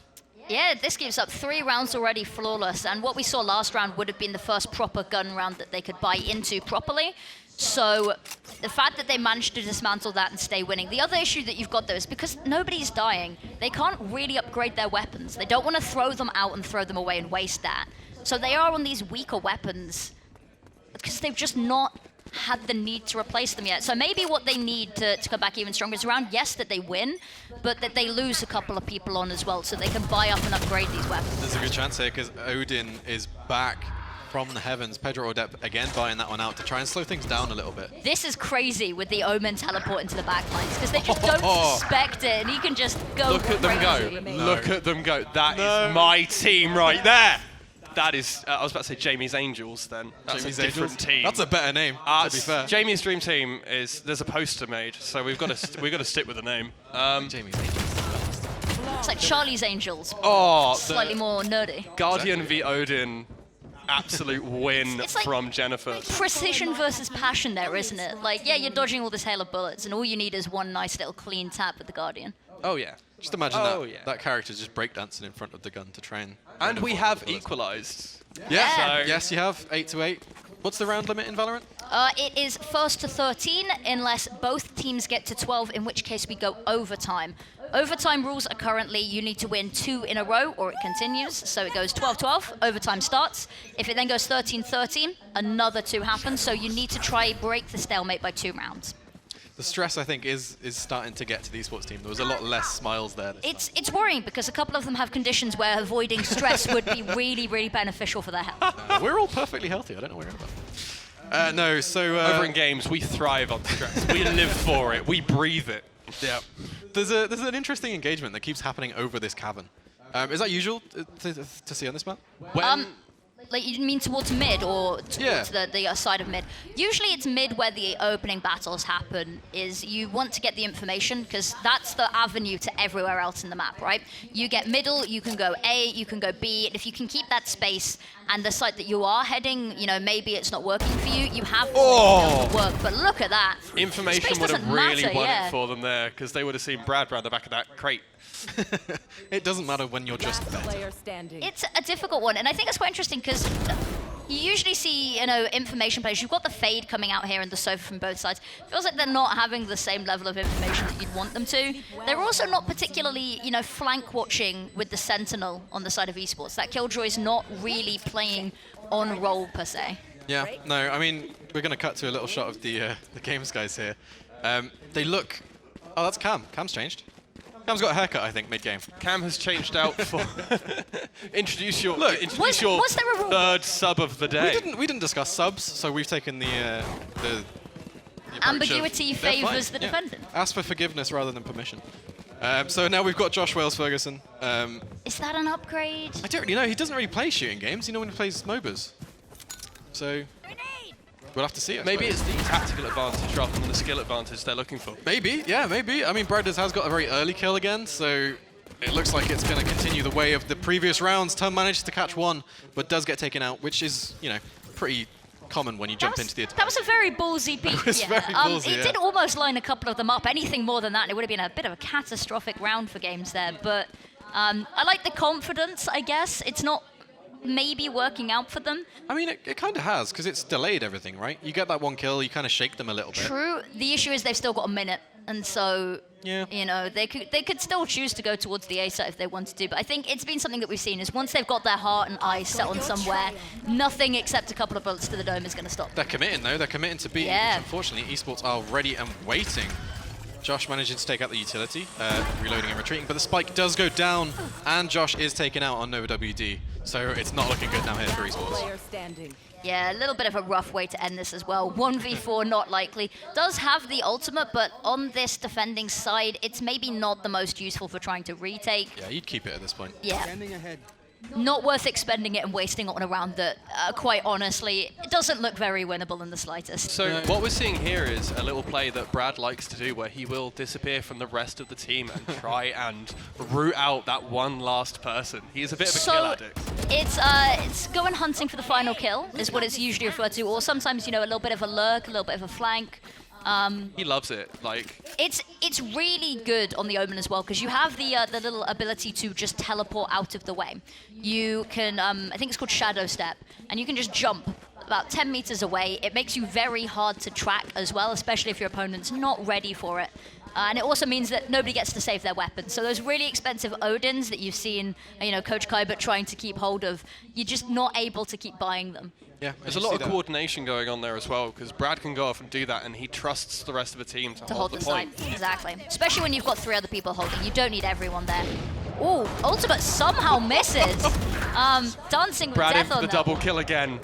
Yeah, this gives up 3 rounds already flawless, and what we saw last round would have been the first proper gun round that they could buy into properly. So the fact that they managed to dismantle that and stay winning. The other issue that you've got though is because nobody's dying, they can't really upgrade their weapons. They don't want to throw them out and throw them away and waste that. So they are on these weaker weapons because they've just not had the need to replace them yet. So maybe what they need to come back even stronger is around, yes, that they win, but that they lose a couple of people on as well so they can buy up and upgrade these weapons. There's a good chance here because Odin is back from the heavens. Pedro Odep again buying that one out to try and slow things down a little bit. This is crazy with the Omen teleport into the backlines because they just don't suspect it and he can just go. Look at them go. Look at them go. That is my team right there. That is, I was about to say Jamie's Angels then. That's Jamie's a different Angels? team. That's a better name, to be fair. Jamie's Dream Team is, there's a poster made, so we've got to stick with the name. Jamie's Angels. It's like Charlie's Angels. Oh, slightly more nerdy. Guardian v Odin absolute win It's like from Jennifer. precision versus passion there, isn't it? Like, yeah, you're dodging all this hail of bullets, and all you need is one nice little clean tap with the Guardian. Oh, yeah. Just imagine Oh, that yeah. that character just breakdancing in front of the gun to try and. And we have equalized. Yeah. So- Yes, you have 8 to 8. What's the round limit in Valorant? It is first to 13 unless both teams get to 12, in which case we go overtime. Overtime rules are currently you need to win 2 in a row or it continues. So it goes 12-12, overtime starts. If it then goes 13-13, another 2 happens. So you need to try break the stalemate by 2 rounds. The stress, I think, is starting to get to the esports team. There was a lot less smiles there. It's worrying because a couple of them have conditions where avoiding stress would be really, really beneficial for their health. We're all perfectly healthy. I don't know what you're about. No, so Over in games, we thrive on stress. We live for it. We breathe it. yeah, there's an interesting engagement that keeps happening over this cavern. Is that usual to see on this map? When, Like, you mean towards mid or towards Yeah. the side of mid? Usually it's mid where the opening battles happen, is you want to get the information, because that's the avenue to everywhere else in the map, right? You get middle, you can go A, you can go B, and if you can keep that space and the site that you are heading, you know, maybe it's not working for you, you have to work. But look at that. information Space would have doesn't really matter, won yeah. it for them there, because they would have seen Brad round the back of that crate. It doesn't matter when you're just better. Player standing. It's a difficult one, and I think it's quite interesting because you usually see, you know, information players. You've got the fade coming out here and the sofa from both sides. Feels like they're not having the same level of information that you'd want them to. They're also not particularly, you know, flank watching with the Sentinel on the side of esports. That Killjoy's not really playing on role per se. Yeah, no, I mean, we're going to cut to a little shot of the games guys here. They look... Oh, that's Cam. Cam's changed. Cam's got a haircut, I think, mid-game. Cam has changed out for... introduce your Was there a rule? third sub of the day. We didn't discuss subs, so we've taken the approach of Ambiguity they're fine, favours the yeah. defendant. Ask for forgiveness rather than permission. So now we've got Josh Wales-Ferguson. Is that an upgrade? I don't really know. He doesn't really play shooting games. He normally plays MOBAs. So we'll have to see. I Maybe suppose. it's the tactical advantage rather than the skill advantage they're looking for. Maybe, yeah, maybe. I mean, Braders has got a very early kill again, so it looks like it's going to continue the way of the previous rounds. Tum managed to catch one, but does get taken out, which is, you know, pretty common when you jump into the attack. That was a very ballsy peak. It was very ballsy, It yeah. did almost line a couple of them up. Anything more than that, and it would have been a bit of a catastrophic round for games there. But I like the confidence, I guess. It's not maybe working out for them. I mean, it kind of has, because it's delayed everything, right? You get that one kill, you kind of shake them a little bit. True. The issue is they've still got a minute, and so Yeah. you know they could still choose to go towards the A site if they wanted to. But I think it's been something that we've seen is once they've got their heart and eyes set on somewhere, nothing except a couple of bullets to the dome is going to stop. They're committing, though. They're committing to beating, Yeah. which unfortunately, esports are ready and waiting. Josh manages to take out the utility, reloading and retreating, but the spike does go down, and Josh is taken out on Nova WD, so it's not looking good now here for esports. Player standing. Yeah, a little bit of a rough way to end this as well. 1v4, not likely. Does have the ultimate, but on this defending side, it's maybe not the most useful for trying to retake. Yeah, you'd keep it at this point. Yeah. Not worth expending it and wasting it on a round that, quite honestly, it doesn't look very winnable in the slightest. So No. what we're seeing here is a little play that Brad likes to do where he will disappear from the rest of the team and try and root out that one last person. He's a bit of a kill addict. It's going hunting for the final kill, is what it's usually referred to, or sometimes, you know, a little bit of a lurk, a little bit of a flank. He loves it. Like, It's really good on the Omen as well, because you have the little ability to just teleport out of the way. You can, I think it's called Shadow Step, and you can just jump about 10 meters away. It makes you very hard to track as well, especially if your opponent's not ready for it. And it also means that nobody gets to save their weapons. So those really expensive Odins that you've seen, you know, Coach Kybert trying to keep hold of, you're just not able to keep buying them. Yeah, there's a lot of coordination going on there as well, because Brad can go off and do that, and he trusts the rest of the team to Hold the the point. site. Exactly. Especially when you've got 3 other people holding. You don't need everyone there. Ooh, ultimate somehow misses. Dancing with Brad in death for on the that. double kill again.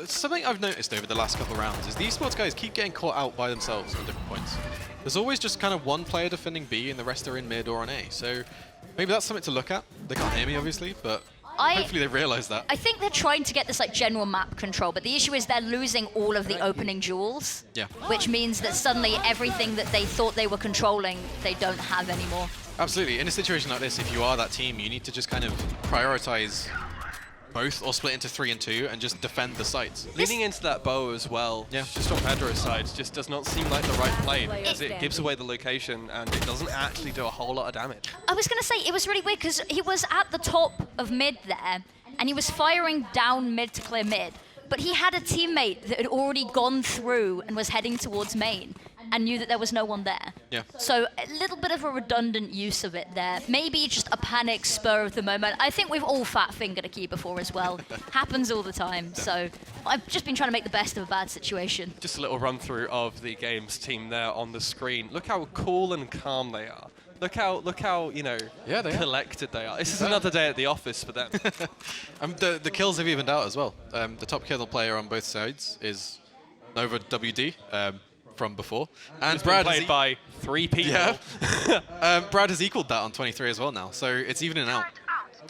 Something I've noticed over the last couple of rounds is the esports guys keep getting caught out by themselves at different points. There's always just kind of one player defending B and the rest are in mid or on A. So maybe that's something to look at. They can't hear me, obviously, but hopefully they realise that. I think they're trying to get this like general map control, but the issue is they're losing all of the opening jewels. Yeah. Which means that suddenly everything that they thought they were controlling, they don't have anymore. Absolutely. In a situation like this, if you are that team, you need to just kind of prioritise both or split into 3 and 2 and just defend the sites. Leaning into that bow as well, Yeah. just on Pedro's side, just does not seem like the right play because it gives away the location and it doesn't actually do a whole lot of damage. I was going to say, it was really weird because he was at the top of mid there, and he was firing down mid to clear mid, but he had a teammate that had already gone through and was heading towards main and knew that there was no one there. Yeah. So a little bit of a redundant use of it there. Maybe just a panic spur of the moment. I think we've all fat-fingered a key before as well. Happens all the time. So I've just been trying to make the best of a bad situation. Just a little run through of the games team there on the screen. Look how cool and calm they are. Look how you know, Yeah, they are. collected they are. This is another day at the office for them. The kills have evened out as well. The top kill player on both sides is Nova WD from before. And It's been Brad played by 3 people. Yeah. Brad has equaled that on 23 as well now, so it's evening out.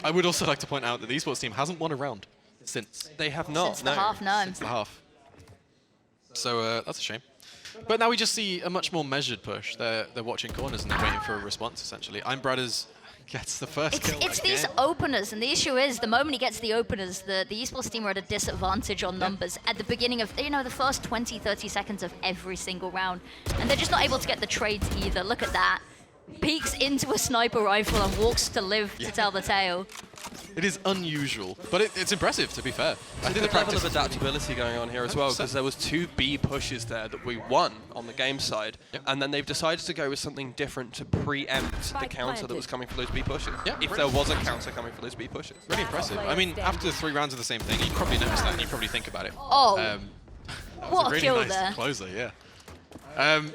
I would also like to point out that the esports team hasn't won a round since They have not. Since the half, no. the half. So that's a shame. But now we just see a much more measured push. They're watching corners and they're waiting for a response, essentially. I'm Brothers gets the first kill. It's these again. openers, and the issue is the moment he gets the openers, the esports team are at a disadvantage on numbers at the beginning of, you know, the first 20, 30 seconds of every single round. And they're just not able to get the trades either. Look at that. Peeks into a sniper rifle and walks to live to tell the tale. It is unusual, but it's impressive, to be fair. I think Good the level practice of adaptability going on here as well, 100%. because there was 2 B pushes there that we won on the game side, and then they've decided to go with something different to preempt the counter that was coming for those B pushes. Yeah, if there was a counter coming for those B pushes. really impressive. I mean, after 3 rounds of the same thing, you probably notice that and you probably think about it. Oh, That was what a really kill nice there. closer, yeah.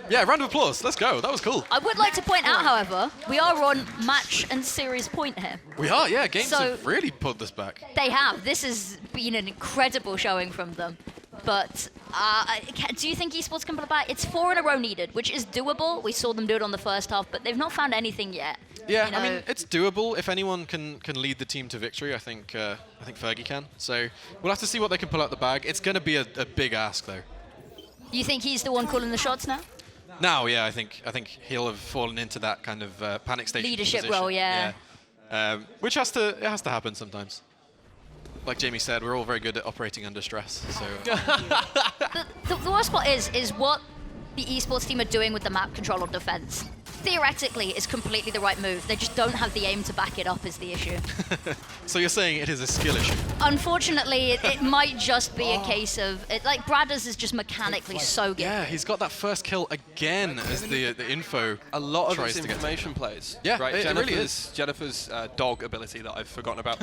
Yeah, round of applause. Let's go. That was cool. I would like to point out, however, we are on match and series point here. We are, yeah. Games So- have really pulled this back. They have. This has been an incredible showing from them. But do you think esports can pull it back? It's 4 in a row needed, which is doable. We saw them do it on the first half, but they've not found anything yet. Yeah, You know, I mean, it's doable. If anyone can lead the team to victory, I think Fergie can. So we'll have to see what they can pull out the bag. It's going to be a big ask, though. you think he's the one calling the shots now? Now, yeah, I think he'll have fallen into that kind of panic station Leadership position. role, yeah. Which has to happen sometimes. Like Jamie said, we're all very good at operating under stress. So The worst part is what the esports team are doing with the map control on defense. Theoretically, is completely the right move. They just don't have the aim to back it up is the issue. so you're saying it is a skill issue? Unfortunately, it might just be a case of, like, Bradders is just mechanically so good. Yeah, he's got that first kill again as the info A lot of tries its to get to information plays. Yeah, right. it really is. Jennifer's dog ability that I've forgotten about.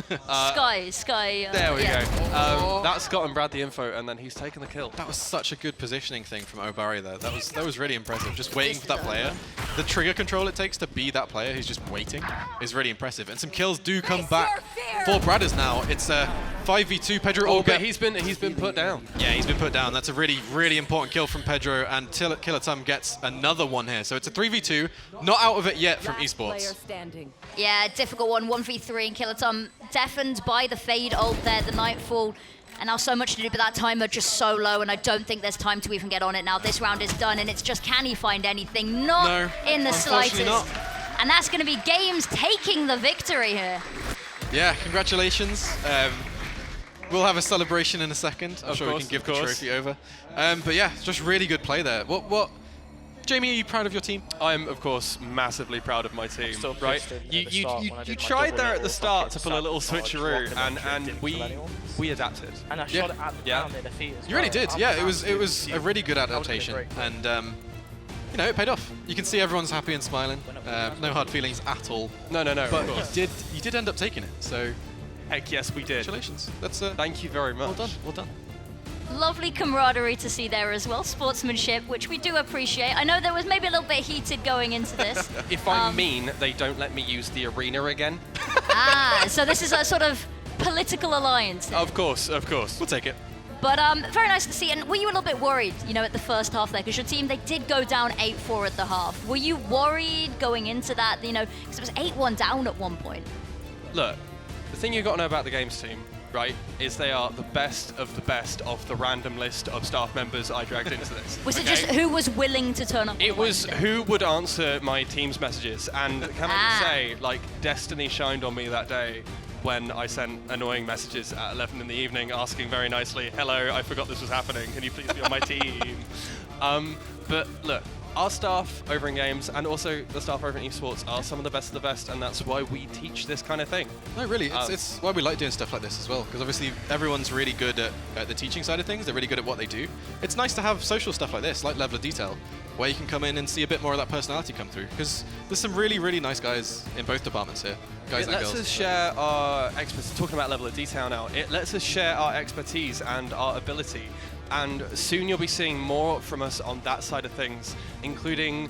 Sky. There we yeah. go. That's gotten Brad the info, and then he's taken the kill. That was such a good positioning thing from Obari there. That was really impressive. Just waiting for that player. The trigger control it takes to be that player who's just waiting is really impressive. And some kills do come back for Bradders now. It's a 5v2. Pedro Oh, Olga. but he's been put down. Yeah, he's been put down. That's a really, really important kill from Pedro, and Killatum gets another one here. So it's a 3v2, not out of it yet from Esports. Yeah, difficult one. 1v3 and Killatom deafened by the fade ult there, the Nightfall. And now so much to do, but that timer just so low, and I don't think there's time to even get on it now. This round is done, and it's just, can he find anything? Not No, in the unfortunately slightest. And that's going to be Games taking the victory here. Yeah, congratulations. We'll have a celebration in a second. I'm Of sure we course, can give of the course. trophy over. But yeah, just really good play there. What? Jamie, are you proud of your team? I'm, of course, massively proud of my team. Still Right? pissed at You the start when I you did my tried double there at level the start to fucking pull a little sabotage switcheroo, rocket and launcher into we millennials. adapted. And I Yeah. shot it at the Yeah. ground in defeat as You really well. did. I'm Yeah, an it was absolute a really good That would've been adaptation, great. and you know, it paid off. You can see everyone's happy and smiling. No hard feelings at all. No, But of you course. did end up taking it. So Heck yes, we did. congratulations. That's Thank you very much. well done. Well done. Lovely camaraderie to see there as well. Sportsmanship, which we do appreciate. I know there was maybe a little bit heated going into this. If I mean, they don't let me use the arena again. So this is a sort of political alliance. Of course, of course. We'll take it. But very nice to see. And were you a little bit worried, you know, at the first half there? Because your team, they did go down 8-4 at the half. Were you worried going into that, you know, because it was 8-1 down at one point? Look, the thing you've got to know about the games team, right, is they are the best of the random list of staff members I dragged into this. Was it okay? just who was willing to turn up? on It was Wednesday? who would answer my team's messages, and can I Ah. just say, like, destiny shined on me that day. when I sent annoying messages at 11 in the evening asking very nicely, hello, I forgot this was happening, can you please be on my team? But look, our staff over in games and also the staff over in esports are some of the best, and that's why we teach this kind of thing. No, really, it's why we like doing stuff like this as well, because obviously everyone's really good at the teaching side of things. They're really good at what they do. It's nice to have social stuff like this, like Level of Detail, where you can come in and see a bit more of that personality come through, because there's some really nice guys in both departments here, guys and girls. It lets us share our expertise. Talking about Level of Detail now, it lets us share our expertise and our ability. And soon you'll be seeing more from us on that side of things, including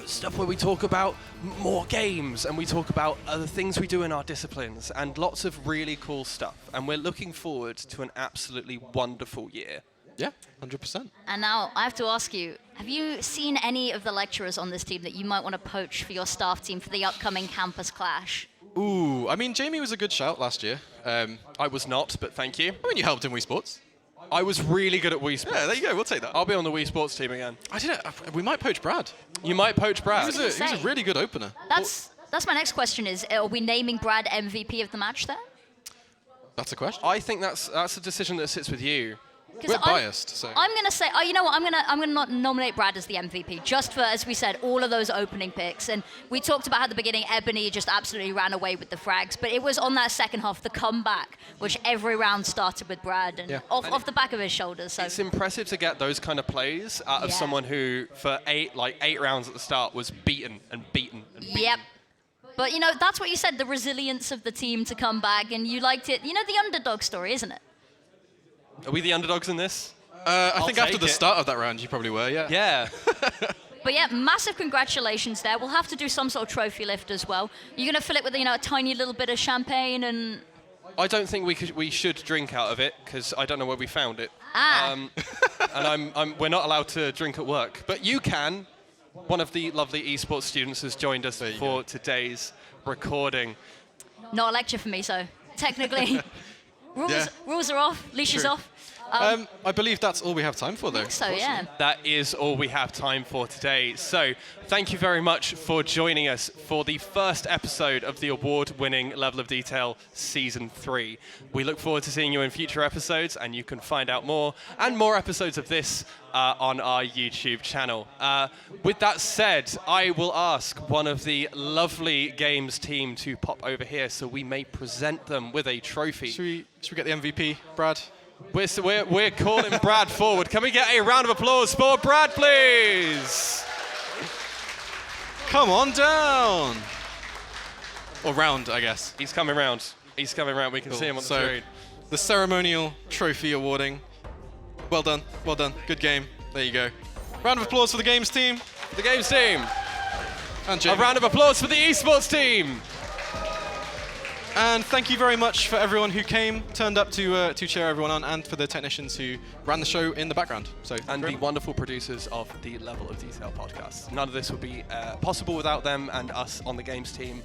stuff where we talk about more games and we talk about other things we do in our disciplines and lots of really cool stuff. And we're looking forward to an absolutely wonderful year. Yeah, 100%. And now I have to ask you, have you seen any of the lecturers on this team that you might want to poach for your staff team for the upcoming campus clash? Ooh, I mean, Jamie was a good shout last year. I was not, but thank you. I mean, you helped in Wii Sports. I was really good at Wii Sports. Yeah, there you go. We'll take that. I'll be on the Wii Sports team again. I didn't. We might poach Brad. You might poach Brad. He was a really good opener. That's my next question is, are we naming Brad MVP of the match there? That's a question. I think that's a decision that sits with you. We're biased, so. I'm going to say, you know what, I'm going to not nominate Brad as the MVP, just for, as we said, all of those opening picks. And we talked about at the beginning, Ebony just absolutely ran away with the frags. But it was on that second half, the comeback, which every round started with Brad and off the back of his shoulders. So. It's impressive to get those kind of plays out of someone who, for eight rounds at the start, was beaten and beaten and beaten. Yep. But, you know, that's what you said, the resilience of the team to come back. And you liked it. You know, the underdog story, isn't it? Are we the underdogs in this? I think after the start of that round, you probably were, yeah. Yeah. But yeah, massive congratulations there. We'll have to do some sort of trophy lift as well. You're going to fill it with, you know, a tiny little bit of champagne and... I don't think we should drink out of it, because I don't know where we found it. Ah. And we're not allowed to drink at work. But you can. One of the lovely esports students has joined us for today's recording. Not a lecture for me, so technically... Rules are off, leash is off. I believe that's all we have time for, though. I think so, yeah. That is all we have time for today. So thank you very much for joining us for the first episode of the award-winning Level of Detail Season 3. We look forward to seeing you in future episodes, and you can find out more and more episodes of this on our YouTube channel. With that said, I will ask one of the lovely games team to pop over here so we may present them with a trophy. Should we get the MVP, Brad? We're calling Brad forward. Can we get a round of applause for Brad, please? Come on down. Or round, I guess. He's coming round. He's coming round. We can see him on the screen. The ceremonial trophy awarding. Well done. Well done. Good game. There you go. Round of applause for the games team. The games team. And Jamie. A round of applause for the esports team. And thank you very much for everyone who came, turned up to cheer everyone on, and for the technicians who ran the show in the background. And the wonderful producers of the Level of Detail podcast. None of this would be possible without them and us on the games team.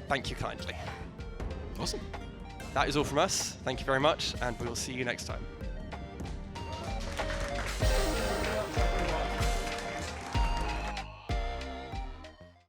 Thank you kindly. Awesome. That is all from us. Thank you very much, and we will see you next time.